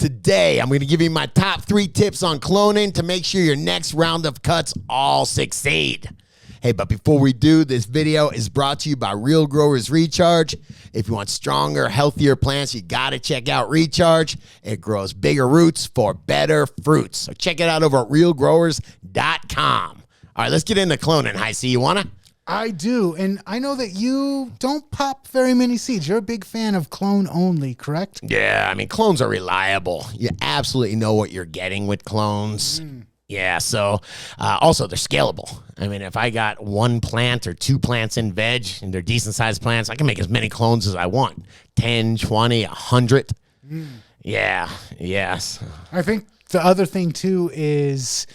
Today, I'm going to give you my top 3 tips on cloning to make sure your next round of cuts all succeed. Hey, but before we do, this video is brought to you by Real Growers Recharge. If you want stronger, healthier plants, you got to check out Recharge. It grows bigger roots for better fruits. So check it out over at realgrowers.com. All right, let's get into cloning. Hi, C, you want to? I do, and I know that you don't pop very many seeds. You're a big fan of clone only, correct? Yeah, I mean, clones are reliable. You absolutely know what you're getting with clones. Yeah, so also they're scalable. I mean, if I got 1 plant or 2 plants in veg and they're decent-sized plants, I can make as many clones as I want. 10, 20, 100. Yeah, yes. I think the other thing, too, is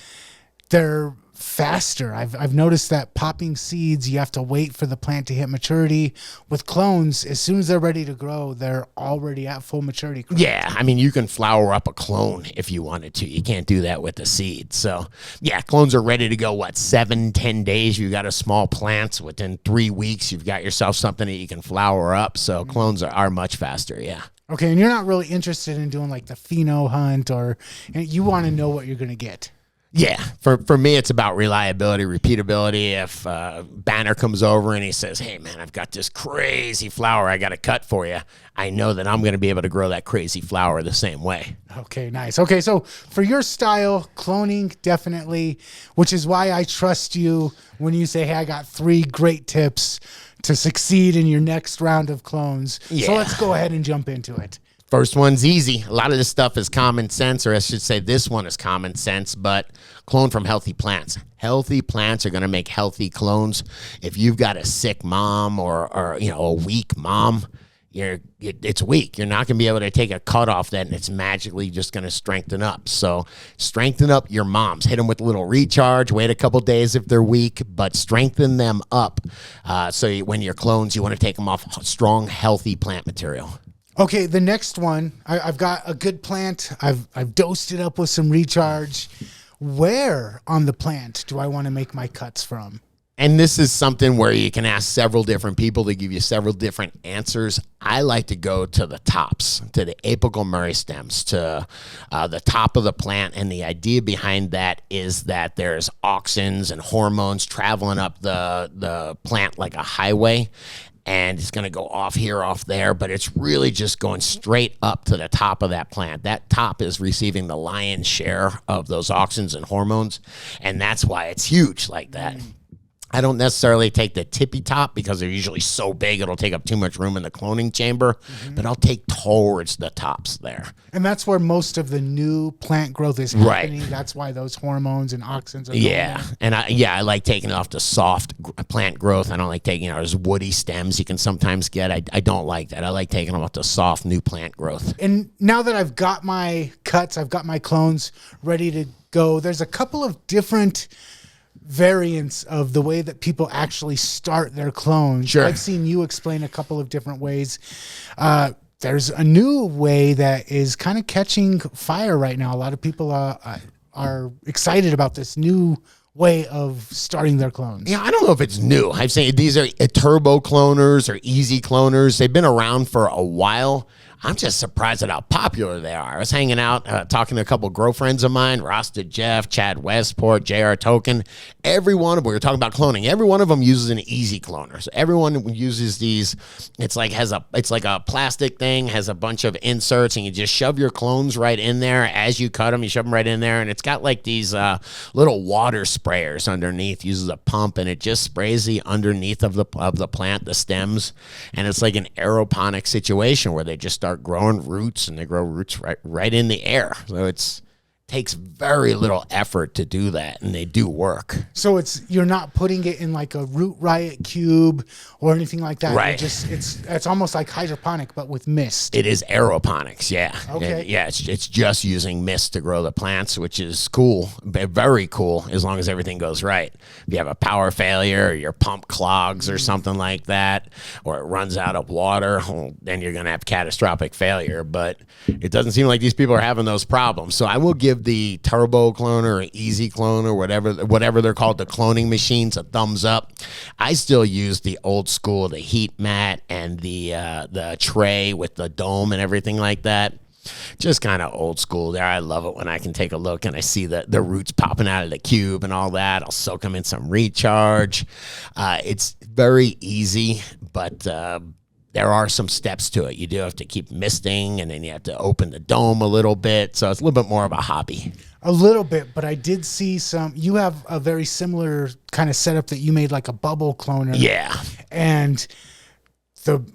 they're faster. I've noticed that popping seeds, you have to wait for the plant to hit maturity. With clones, as soon as they're ready to grow, they're already at full maturity. Correct? Yeah, I mean, you can flower up a clone if you wanted to. You can't do that with the seed. So, yeah, clones are ready to go, 7-10 days? You got a small plant. Within 3 weeks, you've got yourself something that you can flower up. So clones are much faster, yeah. Okay, and you're not really interested in doing like the pheno hunt, or you want to know what you're going to get. Yeah, for me, it's about reliability, repeatability. If Banner comes over and he says, hey, man, I've got this crazy flower I got to cut for you, I know that I'm going to be able to grow that crazy flower the same way. Okay, nice. Okay, so for your style, cloning, definitely, which is why I trust you when you say, hey, I got 3 great tips to succeed in your next round of clones. Yeah. So let's go ahead and jump into it. First one's easy. A lot of this stuff is common sense, or I should say this one is common sense, but clone from healthy plants. Healthy plants are going to make healthy clones. If you've got a sick mom or a weak mom, it's weak. You're not going to be able to take a cut off that and it's magically just going to strengthen up. So strengthen up your moms. Hit them with a little recharge. Wait a couple days if they're weak, but strengthen them up. When your clones, you want to take them off strong, healthy plant material. Okay, the next one, I've got a good plant. I've dosed it up with some recharge. Where on the plant do I want to make my cuts from? And this is something where you can ask several different people to give you several different answers. I like to go to the tops, to the apical meristems, to the top of the plant. And the idea behind that is that there's auxins and hormones traveling up the plant like a highway. And it's going to go off here, off there, but it's really just going straight up to the top of that plant. That top is receiving the lion's share of those auxins and hormones, and that's why it's huge like that. I don't necessarily take the tippy top because they're usually so big it'll take up too much room in the cloning chamber, but I'll take towards the tops there. And that's where most of the new plant growth is happening. Right. That's why those hormones and auxins are Yeah, and I like taking it off the soft plant growth. I don't like taking those woody stems you can sometimes get. I don't like that. I like taking them off the soft new plant growth. And now that I've got my cuts, I've got my clones ready to go, there's a couple of different variants of the way that people actually start their clones. Sure. I've seen you explain a couple of different ways. There's a new way that is kind of catching fire right now. A lot of people are excited about this new way of starting their clones. Yeah, I don't know if it's new. I've seen these are turbo cloners or easy cloners. They've been around for a while. I'm just surprised at how popular they are. I was hanging out, talking to a couple of grow friends of mine, Rasta Jeff, Chad Westport, JR Token. Every one of them, we were talking about cloning. Every one of them uses an easy cloner. So everyone uses these. It's like a plastic thing, has a bunch of inserts, and you just shove your clones right in there. As you cut them, you shove them right in there, and it's got like these little water sprayers underneath. Uses a pump, and it just sprays the underneath of the plant, the stems, and it's like an aeroponic situation where they just start growing roots, and they grow roots right in the air. So it takes very little effort to do that, and they do work. So you're not putting it in like a Root Riot cube or anything like that. Right. It's almost like hydroponic, but with mist. It is aeroponics, yeah. Okay. It's just using mist to grow the plants, which is cool, very cool, as long as everything goes right. If you have a power failure or your pump clogs or something like that, or it runs out of water, well, then you're going to have catastrophic failure. But it doesn't seem like these people are having those problems. So I will give the turbo cloner or easy cloner, whatever they're called, the cloning machines, a thumbs up. I still use the old school, the heat mat and the tray with the dome and everything like that. just kind of old school there. I love it when I can take a look and I see the roots popping out of the cube and all that. I'll soak them in some recharge. It's very easy, but there are some steps to it. You do have to keep misting, and then you have to open the dome a little bit. So it's a little bit more of a hobby. A little bit, but I did see you have a very similar kind of setup that you made, like a bubble cloner. Yeah. And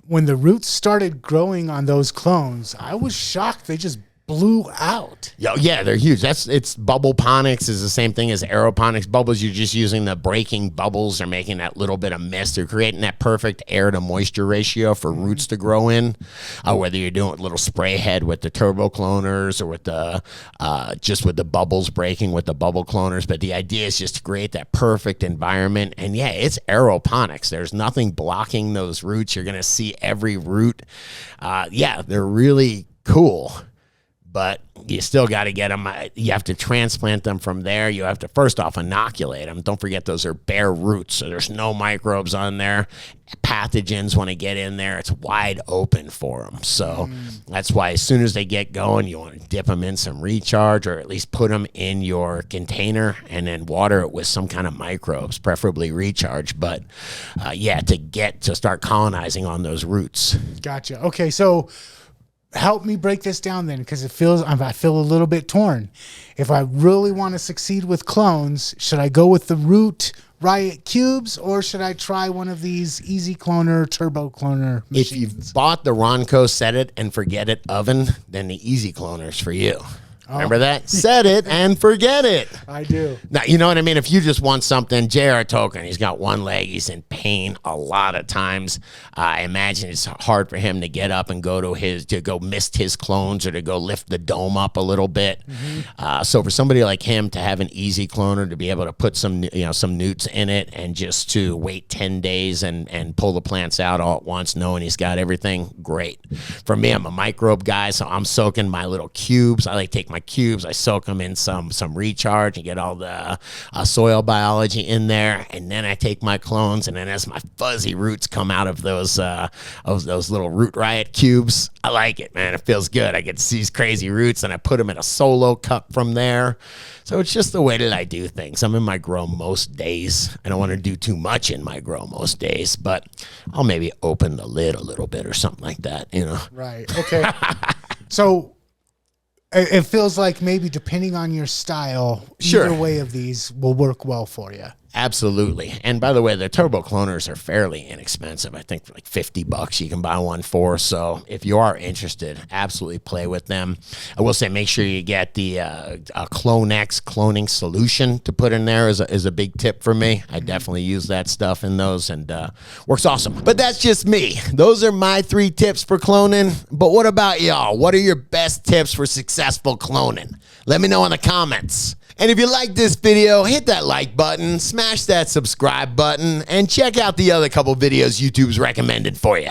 when the roots started growing on those clones, I was shocked. They just blew out. Yeah, they're huge. It's bubble ponics is the same thing as aeroponics. Bubbles, you're just using the breaking bubbles. They're making that little bit of mist. They're creating that perfect air to moisture ratio for roots to grow in. Whether you're doing a little spray head with the turbo cloners or with the just with the bubbles breaking with the bubble cloners. But the idea is just to create that perfect environment. And yeah, it's aeroponics. There's nothing blocking those roots. You're gonna see every root. Yeah, they're really cool. But you still got to get them. You have to transplant them from there. You have to first off inoculate them. Don't forget those are bare roots, so there's no microbes on there. Pathogens want to get in there. It's wide open for them. So that's why as soon as they get going, you want to dip them in some recharge, or at least put them in your container and then water it with some kind of microbes, preferably recharge. But yeah, to start colonizing on those roots. Gotcha. Okay, so help me break this down then, because I feel a little bit torn. If I really want to succeed with clones, should I go with the Root Riot cubes, or should I try one of these Easy Cloner, Turbo Cloner machines? If you've bought the Ronco Set It and Forget It oven, then the Easy Cloner's for you. Remember that? Set it and forget it. I do. Now, you know what I mean? If you just want something, J.R. Tolkien, he's got one leg. He's in pain a lot of times. I imagine it's hard for him to get up and go go mist his clones or to go lift the dome up a little bit. So for somebody like him to have an easy cloner, to be able to put some newts in it and just to wait 10 days and pull the plants out all at once, knowing he's got everything, great. For me, I'm a microbe guy, so I'm soaking my little cubes. I like to take my cubes, I soak them in some recharge and get all the soil biology in there, and then I take my clones, and then as my fuzzy roots come out of those little Root Riot cubes, I like it, man. It feels good. I get to see these crazy roots, and I put them in a solo cup from there. So it's just the way that I do things. I'm in my grow most days. I don't want to do too much in my grow most days, but I'll maybe open the lid a little bit or something like that, Right. Okay. So it feels like maybe depending on your style, Sure. either way of these will work well for you. Absolutely. And by the way, the turbo cloners are fairly inexpensive. I think for like $50 you can buy one for. So if you are interested, absolutely play with them. I will say make sure you get the CloneX cloning solution to put in there is a big tip for me. I definitely use that stuff in those, and works awesome. But that's just me. Those are my 3 tips for cloning. But what about y'all? What are your best tips for successful cloning? Let me know in the comments. And if you like this video, hit that like button, smash that subscribe button, and check out the other couple videos YouTube's recommended for you.